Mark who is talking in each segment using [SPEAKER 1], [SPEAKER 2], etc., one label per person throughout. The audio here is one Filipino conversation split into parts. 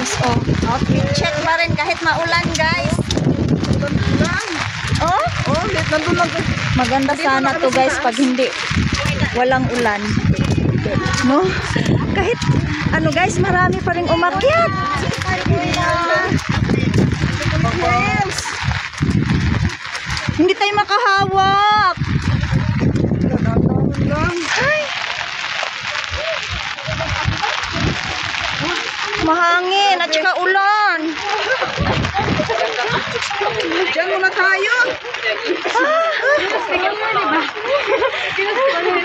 [SPEAKER 1] guys. Oh, outfit check pa rin kahit maulan guys. Oh,
[SPEAKER 2] Nandun lang.
[SPEAKER 1] maganda sana to guys pag hindi walang ulan. No? Kahit ano guys, marami pa rin umakyat. Yes. Hindi tayo makahawak. Ay. Mahangin at saka ulan.
[SPEAKER 2] Diyan muna tayo.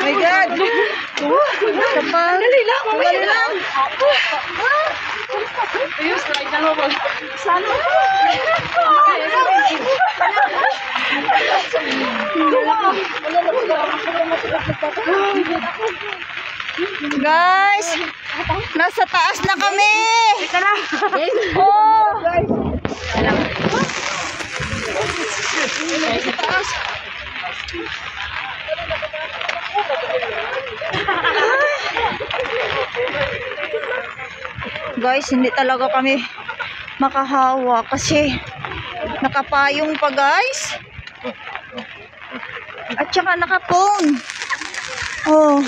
[SPEAKER 2] My God.
[SPEAKER 1] Kapag
[SPEAKER 2] Dali lang. Ayos, dalawa ba? Sana.
[SPEAKER 1] guys, nasa taas na kami.
[SPEAKER 2] Teka lang.
[SPEAKER 1] Oh.
[SPEAKER 2] Sa taas.
[SPEAKER 1] Guys, hindi talaga kami makahawa kasi nakapayong pa guys. At saka nakapong. Oh.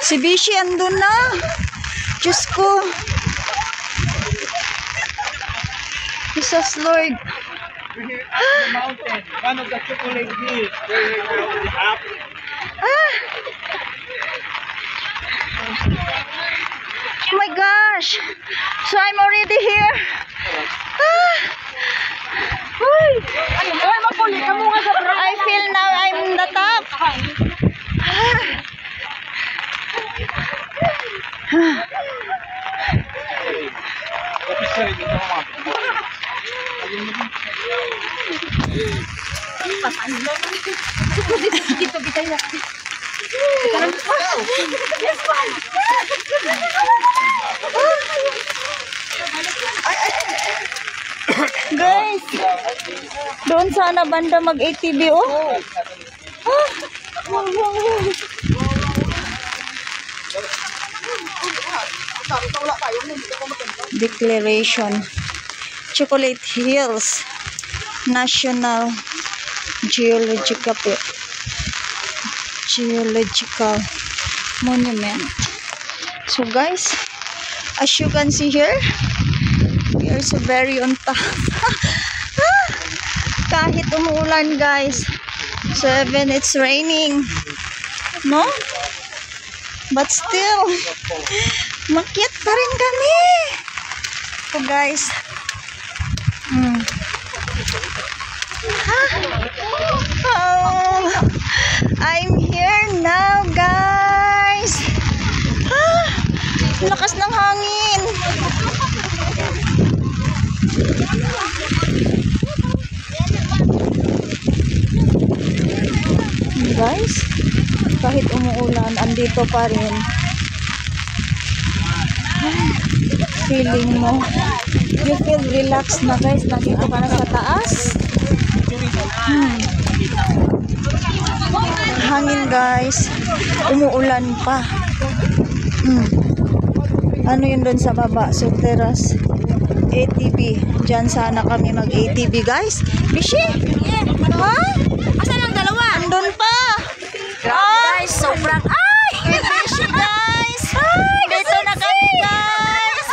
[SPEAKER 1] Si Bishi andun na. Diyos ko. Jesus Lord.
[SPEAKER 2] Mountain. One of the chocolate hills.
[SPEAKER 1] Ah. Oh my gosh. So I'm already here. Ah. Uy. I feel now I'm in the top. Ah. Guys, doon sana banda mag-ATV oh. Ah. Declaration Chocolate Hills National Geological Monument. So guys, as you can see here, we are so very on top. Kahit umuulan guys, 7 it's raining, no? But still, makyat pa rin kami. So guys, oh, I'm here now guys. Lakas ng hangin. Guys, kahit umuulan, andito pa rin. Feeling mo, you feel relaxed na guys, nandito ka na sa taas. Hangin guys, umuulan pa. Ano yun doon sa baba? So terrace ATV, dyan sana kami mag ATV guys. Bishi? Ha?
[SPEAKER 2] Asan ang dalawa?
[SPEAKER 1] Andun pa.
[SPEAKER 2] Guys, sobrang
[SPEAKER 1] Bishi guys. Dito na kami guys.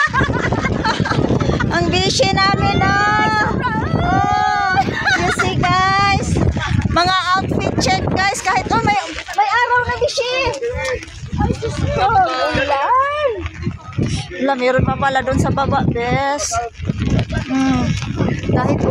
[SPEAKER 1] Ang bishi namin oh. You see guys. Mga outfit check guys. Kahit may araw na bishi. Ay, Diyos ko. Ulan. Meron pa pala doon sa baba, bes. Kahit